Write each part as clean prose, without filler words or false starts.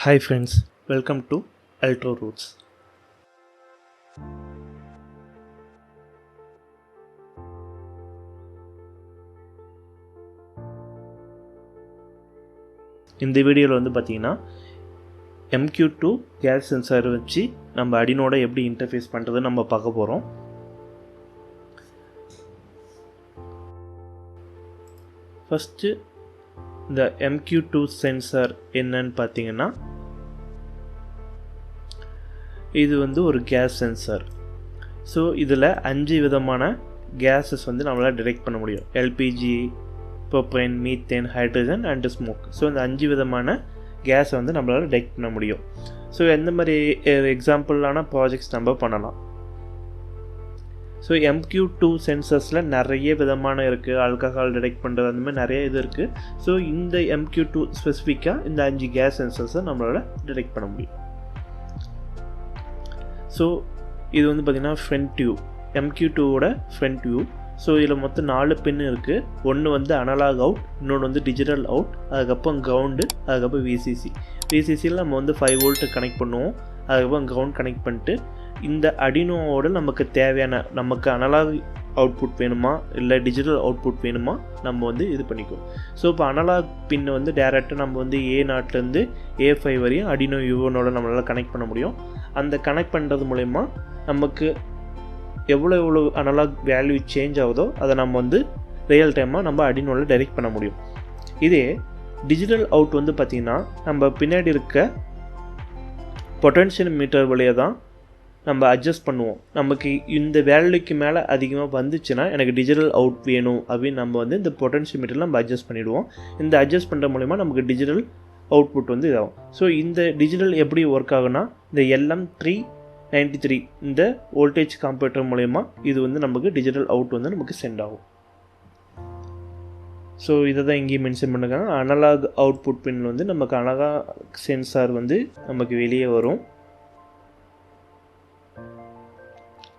Hi friends, welcome to Altro Roots. இந்த வீடியோவில் வந்து பார்த்தீங்கன்னா MQ2 கேஸ் சென்சார் வச்சு நம்ம அடினோட எப்படி இன்டர்ஃபேஸ் பண்ணுறது நம்ம பார்க்க போகிறோம். ஃபஸ்ட்டு இந்த MQ2 சென்சார் என்னன்னு பார்த்தீங்கன்னா இது வந்து ஒரு கேஸ் சென்சார். ஸோ இதில் 5 விதமான கேஸஸ் வந்து நம்மளால் டிடெக்ட் பண்ண முடியும். LPG, propane, methane, hydrogen and smoke. So இந்த 5 விதமான கேஸை வந்து நம்மளால் டிடெக்ட் பண்ண முடியும். ஸோ எந்த மாதிரி எக்ஸாம்பிளான ப்ராஜெக்ட்ஸ் நம்ம பண்ணலாம். ஸோ MQ2 சென்சர்ஸில் நிறைய விதமான இருக்குது. ஆல்கஹால் டிடெக்ட் பண்ணுறது அந்த மாதிரி நிறைய இது இருக்குது. ஸோ இந்த MQ2 ஸ்பெசிஃபிக்காக இந்த 5 கேஸ் சென்சர்ஸை நம்மளால் டிடெக்ட் பண்ண முடியும். ஸோ இது வந்து பார்த்திங்கன்னா ஃப்ரண்ட் டியூப், MQ2ஓட ஃப்ரண்ட் டியூப். ஸோ இதில் மொத்தம் 4 பின் இருக்குது. ஒன்று வந்து அனலாக் அவுட், இன்னொன்று வந்து டிஜிட்டல் அவுட், அதுக்கப்புறம் கிரவுண்டு, அதுக்கப்புறம் விசிசி. விசிசியில் நம்ம வந்து 5 வோல்ட்டு கனெக்ட் பண்ணுவோம். அதுக்கப்புறம் கிரவுண்ட் கனெக்ட் பண்ணிட்டு இந்த அடினோவோட நமக்கு தேவையான, நமக்கு அனலாக் அவுட்புட் வேணுமா இல்லை டிஜிட்டல் அவுட்புட் வேணுமா நம்ம வந்து இது பண்ணிக்குவோம். ஸோ இப்போ அனலாக் பின்னை வந்து டேரெக்டாக நம்ம வந்து A0லேருந்து A5 வரையும் அடினோ யூவோனோட நம்மளால் கனெக்ட் பண்ண முடியும். அந்த கனெக்ட் பண்ணுறது மூலயமா நமக்கு எவ்வளோ அனலாக் வேல்யூ சேஞ்ச் ஆகுதோ அதை நம்ம வந்து ரியல் டைமாக நம்ம அடினோவில் டைரெக்ட் பண்ண முடியும். இதே டிஜிட்டல் அவுட் வந்து பார்த்திங்கன்னா நம்ம பின்னாடி இருக்க பொட்டன்ஷியல் மீட்டர் வழியாக தான் நம்ம அட்ஜஸ்ட் பண்ணுவோம். நமக்கு இந்த வேல்யூக்கு மேலே அதிகமாக வந்துச்சுன்னா எனக்கு டிஜிட்டல் அவுட் வேணும் அப்படின்னு நம்ம வந்து இந்த பொட்டன்ஷியல் மீட்டரில் நம்ம அட்ஜஸ்ட் பண்ணிவிடுவோம். இந்த அட்ஜஸ்ட் பண்ணுற மூலிமா நமக்கு டிஜிட்டல் அவுட்புட் வந்து இதாகும். ஸோ இந்த டிஜிட்டல் எப்படி ஒர்க் ஆகுனா இந்த LM393 இந்த வோல்டேஜ் காம்பேட்டர் மூலயமா இது வந்து நமக்கு டிஜிட்டல் அவுட் வந்து நமக்கு சென்ட் ஆகும். ஸோ இதை தான் இங்கேயும் மென்ஷன் பண்ணிருக்காங்க. அனலாக் அவுட்புட் பின் வந்து நமக்கு அனலாக் சென்சார் வந்து நமக்கு வெளியே வரும்.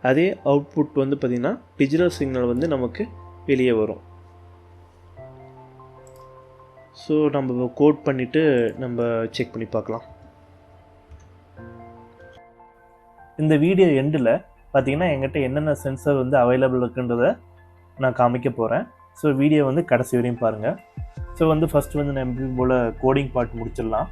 அதே அவுட்புட் வந்து பார்த்திங்கன்னா டிஜிட்டல் சிக்னல் வந்து நமக்கு வெளியே வரும். ஸோ நம்ம கோட் பண்ணிவிட்டு நம்ம செக் பண்ணி பார்க்கலாம். இந்த வீடியோ எண்டில் பார்த்திங்கன்னா என்கிட்ட என்னென்ன சென்சார் வந்து அவைலபிள் இருக்குன்றதை நான் காமிக்க போகிறேன். ஸோ வீடியோ வந்து கடைசி வரையும் பாருங்கள். ஸோ வந்து ஃபஸ்ட்டு வந்து நம்ம எப்படி போல் கோடிங் பார்ட் முடிச்சிடலாம்.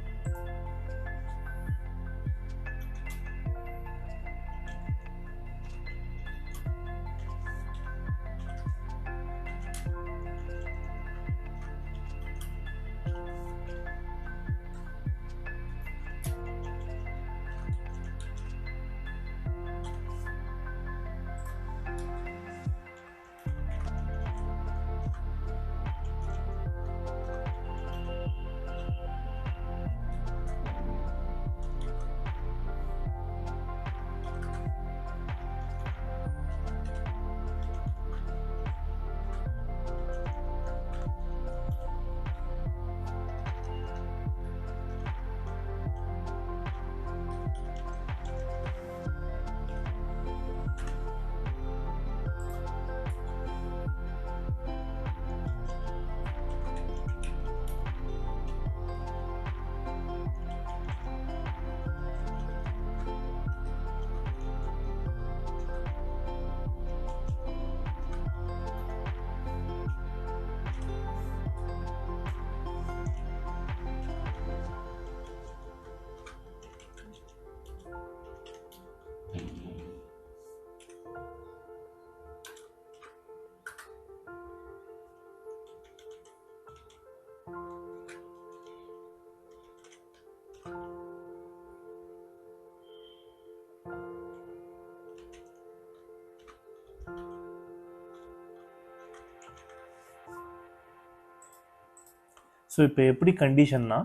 ஸோ இப்போ எப்படி கண்டிஷன்னா,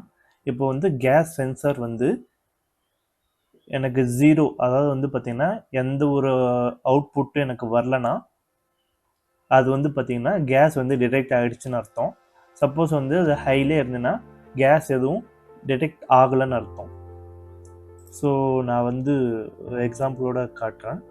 இப்போ வந்து கேஸ் சென்சார் வந்து எனக்கு 0, அதாவது வந்து பார்த்திங்கன்னா எந்த ஒரு அவுட்புட்டும் எனக்கு வரலன்னா அது வந்து பார்த்திங்கன்னா கேஸ் வந்து டிடெக்ட் ஆகிடுச்சுன்னு அர்த்தம். சப்போஸ் வந்து அது ஹைலே இருந்துன்னா கேஸ் எதுவும் டிடெக்ட் ஆகலைன்னு அர்த்தம். ஸோ நான் வந்து எக்ஸாம்பிளோட காட்டுறேன்.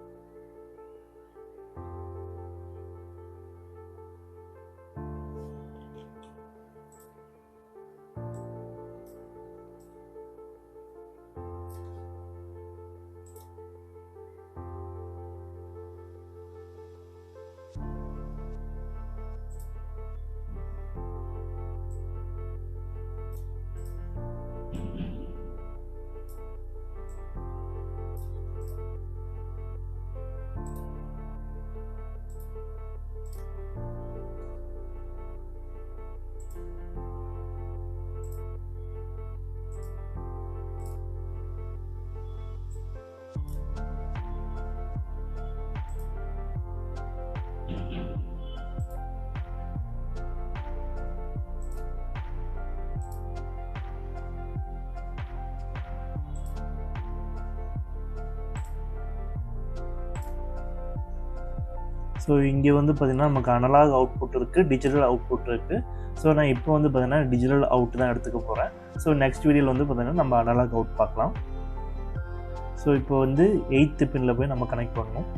ஸோ இங்கே வந்து பார்த்திங்கன்னா நமக்கு அனலாக் அவுட்புட் இருக்குது, டிஜிட்டல் அவுட்புட் இருக்குது. ஸோ நான் இப்போ வந்து பார்த்திங்கன்னா டிஜிட்டல் அவுட் தான் எடுத்துக்க போகிறேன். ஸோ நெக்ஸ்ட் வீடியோவில் வந்து பார்த்திங்கன்னா நம்ம அனலாக் அவுட் பார்க்கலாம். ஸோ இப்போ வந்து 8th பின்னில் போய் நம்ம கனெக்ட் பண்ணணும்.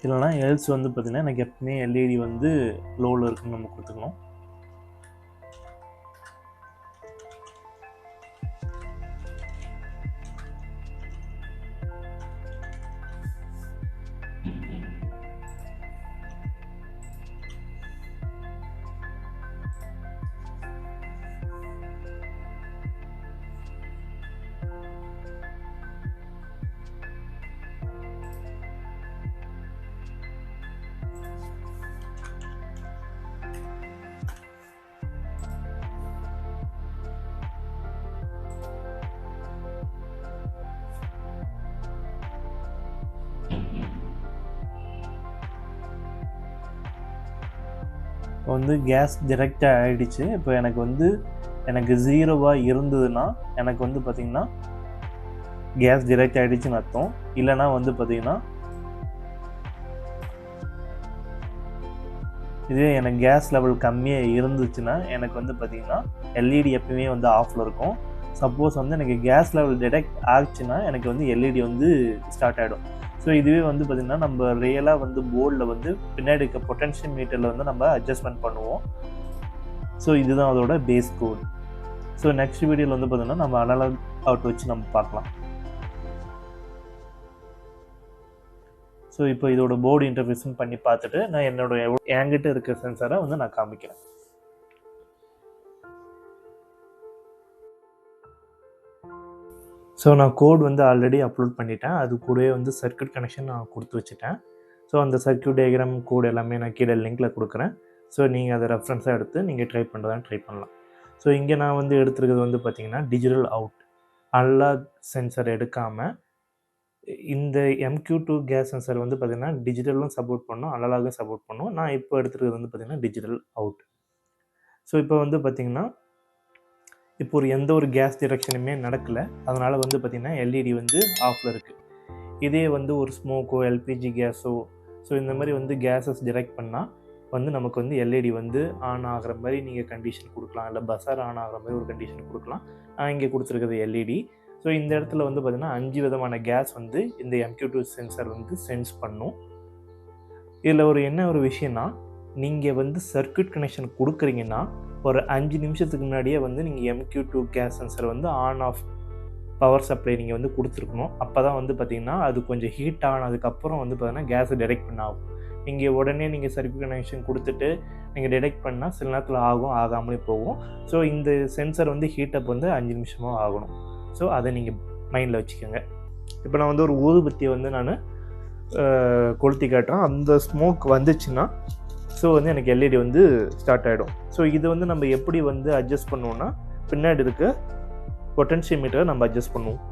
இல்லைனா எல்ஸ் வந்து பார்த்திங்கன்னா எனக்கு எப்பவுமே எல்இடி வந்து லோவில் இருக்குன்னு நம்ம கொடுத்துக்கணும். இப்போ வந்து கேஸ் டிரெக்டாக ஆகிடுச்சு. இப்போ எனக்கு 0வாக இருந்ததுன்னா எனக்கு வந்து பார்த்திங்கன்னா கேஸ் டிரெக்ட் ஆகிடுச்சுன்னு அர்த்தம். இல்லைனா வந்து பார்த்திங்கன்னா இதே எனக்கு கேஸ் லெவல் கம்மியாக இருந்துச்சுன்னா எனக்கு வந்து பார்த்திங்கன்னா எல்இடி எப்பயுமே வந்து ஆஃபில் இருக்கும். சப்போஸ் வந்து எனக்கு கேஸ் லெவல் டிடெக்ட் ஆச்சுன்னா எனக்கு வந்து எல்இடி வந்து ஸ்டார்ட் ஆகிடும். ஸோ இதுவே வந்து பார்த்திங்கன்னா நம்ம ரியலாக வந்து போர்டில் வந்து பின்னாடி இருக்க பொட்டன்ஷியல் மீட்டரில் வந்து நம்ம அட்ஜஸ்ட்மெண்ட் பண்ணுவோம். ஸோ இதுதான் அதோட பேஸ் கோட். ஸோ நெக்ஸ்ட் வீடியோவில் வந்து பார்த்திங்கன்னா நம்ம அனலாக் அவுட் வச்சு நம்ம பார்க்கலாம். ஸோ இப்போ இதோட போர்டு இன்டர்ஃபேஸும் பண்ணி பார்த்துட்டு நான் என்கிட்ட இருக்க சென்சாரை வந்து நான் காமிக்கிறேன். ஸோ நான் கோட் வந்து ஆல்ரெடி அப்லோட் பண்ணிட்டேன். அது கூடவே வந்து சர்க்யூட் கனெக்ஷன் நான் கொடுத்து வச்சுட்டேன். ஸோ அந்த சர்க்யூட் டயக்ராம் கோட் எல்லாமே நான் கீழே லிங்க்கில் கொடுக்குறேன். ஸோ நீங்கள் அதை ரெஃபரன்ஸாக எடுத்து நீங்கள் ட்ரை பண்ணலாம். ஸோ இங்கே நான் வந்து எடுத்துருக்கிறது வந்து பார்த்திங்கன்னா டிஜிட்டல் அவுட். அனலாக் சென்சர் எடுக்காமல் இந்த MQ2 கேஸ் சென்சர் வந்து பார்த்திங்கன்னா டிஜிட்டலும் சப்போர்ட் பண்ணும், அனலாகும் சப்போர்ட் பண்ணும். நான் இப்போ எடுத்துருக்கிறது வந்து பார்த்திங்கன்னா டிஜிட்டல் அவுட். ஸோ இப்போ வந்து பார்த்திங்கன்னா இப்போ எந்த ஒரு கேஸ் டிரெக்ஷனுமே நடக்கலை. அதனால் வந்து பார்த்திங்கன்னா எல்இடி வந்து ஆஃபில் இருக்குது. இதே வந்து ஒரு ஸ்மோக்கோ எல்பிஜி கேஸோ ஸோ இந்த மாதிரி வந்து கேஸஸ் டிரெக்ட் பண்ணால் வந்து நமக்கு வந்து எல்இடி வந்து ஆன் ஆகிற மாதிரி நீங்கள் கண்டிஷன் கொடுக்கலாம். இல்லை பஸார் ஆன் ஆகிற மாதிரி ஒரு கண்டிஷன் கொடுக்கலாம். நான் இங்கே கொடுத்துருக்கிறது எல்இடி. ஸோ இந்த இடத்துல வந்து பார்த்திங்கன்னா 5 விதமான கேஸ் வந்து இந்த MQ2 சென்சார் வந்து சென்ஸ் பண்ணும். இதில் என்ன ஒரு விஷயம்னா நீங்கள் வந்து சர்க்யூட் கனெக்ஷன் கொடுக்குறீங்கன்னா ஒரு 5 நிமிஷத்துக்கு முன்னாடியே வந்து நீங்கள் MQ2 கேஸ் சென்சர் வந்து ஆன் ஆஃப் பவர் சப்ளை நீங்கள் வந்து கொடுத்துருக்கணும். அப்போ தான் வந்து பார்த்திங்கன்னா அது கொஞ்சம் ஹீட் ஆனதுக்கப்புறம் வந்து பார்த்திங்கன்னா கேஸை டிடெக்ட் பண்ண ஆகும். நீங்கள் உடனே நீங்கள் சர்க்யூட் கனெக்ஷன் கொடுத்துட்டு நீங்கள் டிடெக்ட் பண்ணால் சில நேரத்தில் ஆகாமலே போகும். ஸோ இந்த சென்சர் வந்து ஹீட்டப் வந்து 5 நிமிஷமாக ஆகணும். ஸோ அதை நீங்கள் மைண்டில் வச்சுக்கோங்க. இப்போ நான் வந்து ஒரு ஊதுபத்தியை வந்து நான் கொளுத்தி காட்டுறேன். அந்த ஸ்மோக் வந்துச்சுன்னா ஸோ வந்து எனக்கு எல்இடி வந்து ஸ்டார்ட் ஆகிடும். ஸோ இது வந்து நம்ம எப்படி வந்து அட்ஜஸ்ட் பண்ணுவோம்னா பின்னாடி இருக்க பொட்டன்ஷியல் மீட்டரை நம்ம அட்ஜஸ்ட் பண்ணுவோம்.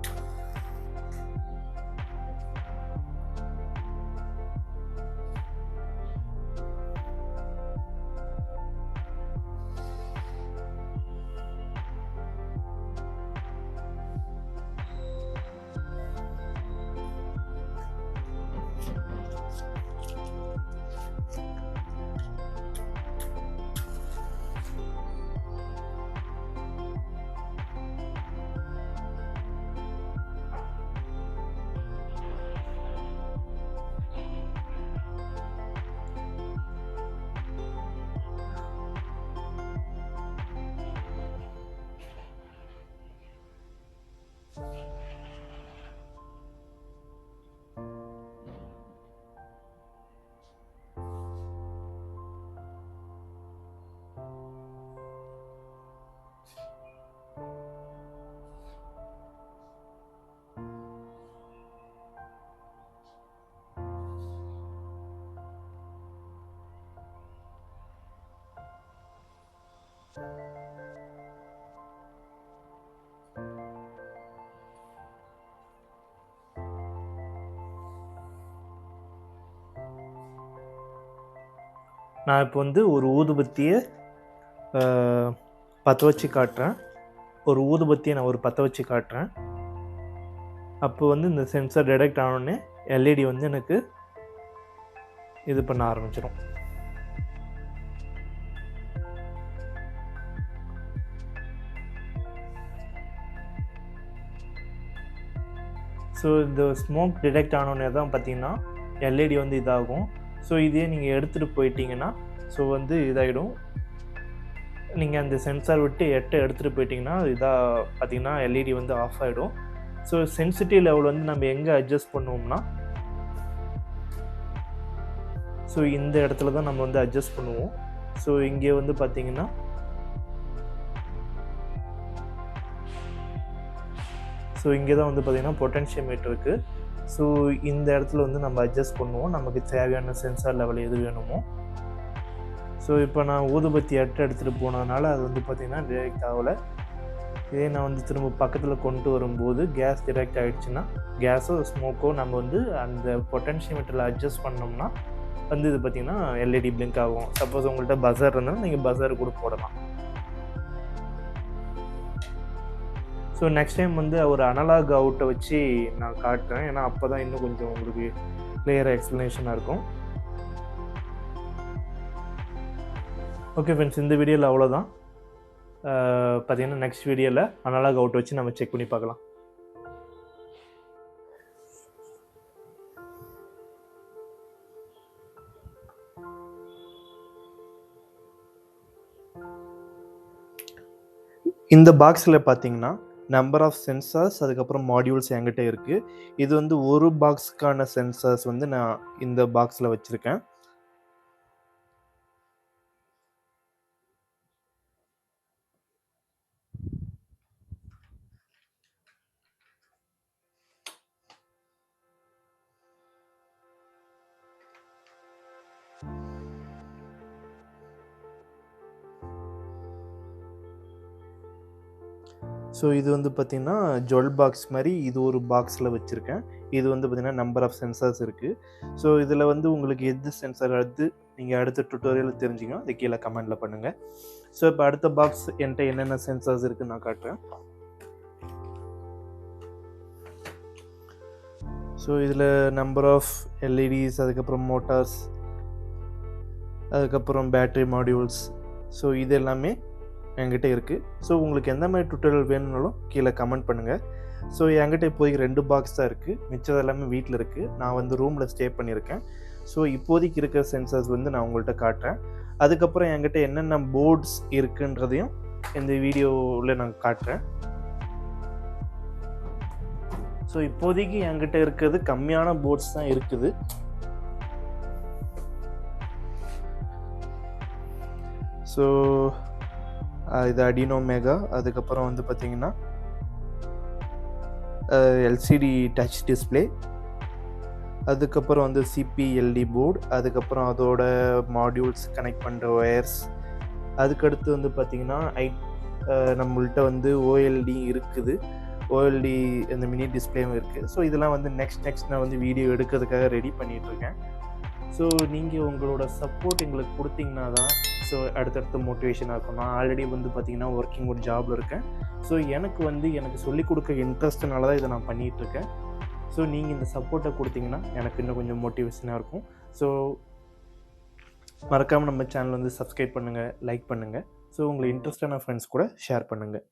நான் இப்போ வந்து ஒரு ஊதுபத்தியை பற்ற வச்சு காட்டுறேன். ஒரு ஊதுபத்தியை நான் பற்ற வச்சு காட்டுறேன். அப்போ வந்து இந்த சென்சார் டிடெக்ட் ஆனோடனே எல்இடி வந்து எனக்கு இது பண்ண ஆரம்பிச்சிடும். ஸோ இந்த ஸ்மோக் டிடெக்ட் ஆனோடனே தான் பார்த்தீங்கன்னா எல்இடி வந்து இதாகும். ஸோ இதே நீங்கள் எடுத்துகிட்டு போயிட்டீங்கன்னா ஸோ வந்து இதாகிடும். நீங்கள் அந்த சென்சார் விட்டு எடுத்துகிட்டு போயிட்டிங்கன்னா இதாக பார்த்தீங்கன்னா எல்இடி வந்து ஆஃப் ஆகிடும். ஸோ சென்சிட்டிவ் லெவல் வந்து நம்ம எங்கே அட்ஜஸ்ட் பண்ணுவோம்னா ஸோ இந்த இடத்துல தான் நம்ம வந்து அட்ஜஸ்ட் பண்ணுவோம். ஸோ இங்கே வந்து பார்த்தீங்கன்னா ஸோ இங்கே தான் வந்து பார்த்தீங்கன்னா பொட்டன்ஷியோமீட்டர் இருக்குது. ஸோ இந்த இடத்துல வந்து நம்ம அட்ஜஸ்ட் பண்ணுவோம் நமக்கு தேவையான சென்சார் லெவல் எது வேணுமோ. ஸோ இப்போ நான் ஊதுபத்தி எடுத்துகிட்டு போனதுனால அது வந்து பார்த்திங்கன்னா டிடெக்ட் ஆகலை. இதே நான் வந்து திரும்ப பக்கத்தில் கொண்டு வரும்போது கேஸ் டிடெக்ட் ஆகிடுச்சுன்னா கேஸோ ஸ்மோக்கோ நம்ம வந்து அந்த பொட்டன்ஷியோமீட்டரில் அட்ஜஸ்ட் பண்ணோம்னா வந்து இது பார்த்திங்கன்னா எல்இடி பிளிங்க் ஆகும். சப்போஸ் உங்கள்கிட்ட பஸர் இருந்தாலும் நீங்கள் பஸர் கூட போடலாம். ஸோ நெக்ஸ்ட் டைம் வந்து ஒரு அனலாக் அவுட்டை வச்சு நான் காட்டுறேன். ஏன்னா அப்போ தான் இன்னும் கொஞ்சம் உங்களுக்கு கிளியராக எக்ஸ்ப்ளனேஷனாக இருக்கும். ஓகே ஃப்ரெண்ட்ஸ், இந்த வீடியோவில் அவ்வளோதான். பார்த்தீங்கன்னா நெக்ஸ்ட் வீடியோவில் அனலாக் அவுட் வச்சு நம்ம செக் பண்ணி பார்க்கலாம். இந்த பாக்ஸில் பார்த்தீங்கன்னா நம்பர் ஆஃப் சென்சார்ஸ் அதுக்கப்புறம் மாடியூல்ஸ் என்கிட்ட இருக்குது. இது வந்து ஒரு பாக்ஸுக்கான சென்சார்ஸ் வந்து நான் இந்த பாக்ஸில் வச்சுருக்கேன். ஸோ இது வந்து பார்த்திங்கன்னா ஜுவல் பாக்ஸ் மாதிரி இது ஒரு பாக்ஸில் வச்சுருக்கேன். இது வந்து பார்த்திங்கன்னா நம்பர் ஆஃப் சென்சார்ஸ் இருக்குது. ஸோ இதில் வந்து உங்களுக்கு எது சென்சார் அடுத்து நீங்கள் அடுத்த டுட்டோரியலில் தெரிஞ்சுக்கணும், அது கீழே கமெண்டில் பண்ணுங்கள். ஸோ இப்போ அடுத்த பாக்ஸ் என்கிட்ட என்னென்ன சென்சார்ஸ் இருக்குன்னு நான் காட்டுறேன். ஸோ இதில் நம்பர் ஆஃப் எல்இடிஸ், அதுக்கப்புறம் மோட்டார்ஸ், அதுக்கப்புறம் பேட்ரி மாடியூல்ஸ், ஸோ இது எல்லாமே என்கிட்ட இருக்குது. ஸோ உங்களுக்கு எந்த மாதிரி டுட்டோரியல் வேணும்னாலும் கீழே கமெண்ட் பண்ணுங்கள். ஸோ என்கிட்ட இப்போதைக்கு 2 பாக்ஸ் தான் இருக்குது, மிச்சம் எல்லாமே வீட்டில் இருக்குது. நான் வந்து ரூமில் ஸ்டே பண்ணியிருக்கேன். ஸோ இப்போதைக்கு இருக்கிற சென்சார்ஸ் வந்து நான் உங்கள்கிட்ட காட்டுறேன். அதுக்கப்புறம் என்கிட்ட என்னென்ன போர்ட்ஸ் இருக்குன்றதையும் இந்த வீடியோவில் நான் காட்டுறேன். ஸோ இப்போதைக்கு என்கிட்ட இருக்கிறது கம்மியான போர்ட்ஸ் தான் இருக்குது. ஸோ இது அடினோ மெகா, அதுக்கப்புறம் வந்து பார்த்திங்கன்னா எல்சிடி டச் டிஸ்பிளே, அதுக்கப்புறம் வந்து சிபிஎல்டி போர்டு, அதுக்கப்புறம் அதோட மாடியூல்ஸ் கனெக்ட் பண்ணுற ஒயர்ஸ், அதுக்கடுத்து வந்து பார்த்திங்கன்னா நம்மள்கிட்ட வந்து ஓஎல்டி இருக்குது, ஓஎல்டி இந்த மினி டிஸ்பிளேவும் இருக்குது. ஸோ இதெல்லாம் வந்து நெக்ஸ்ட் நான் வந்து வீடியோ எடுக்கிறதுக்காக ரெடி பண்ணிகிட்ருக்கேன். ஸோ நீங்கள் உங்களோட சப்போர்ட் எங்களுக்கு கொடுத்தீங்கன்னா தான் ஸோ அடுத்தடுத்த மோட்டிவேஷனாக இருக்கும். நான் ஆல்ரெடி வந்து பார்த்திங்கன்னா ஒர்க்கிங் ஒரு ஜாபில் இருக்கேன். ஸோ எனக்கு சொல்லிக் கொடுக்க இன்ட்ரெஸ்ட்னால தான் இதை நான் பண்ணிகிட்ருக்கேன். ஸோ நீங்கள் இந்த சப்போர்ட்டை கொடுத்தீங்கன்னா எனக்கு இன்னும் கொஞ்சம் மோட்டிவேஷனாக இருக்கும். ஸோ மறக்காமல் நம்ம சேனல் வந்து சப்ஸ்கிரைப் பண்ணுங்கள், லைக் பண்ணுங்கள். ஸோ உங்களை இன்ட்ரெஸ்டான ஃப்ரெண்ட்ஸ் கூட ஷேர் பண்ணுங்கள்.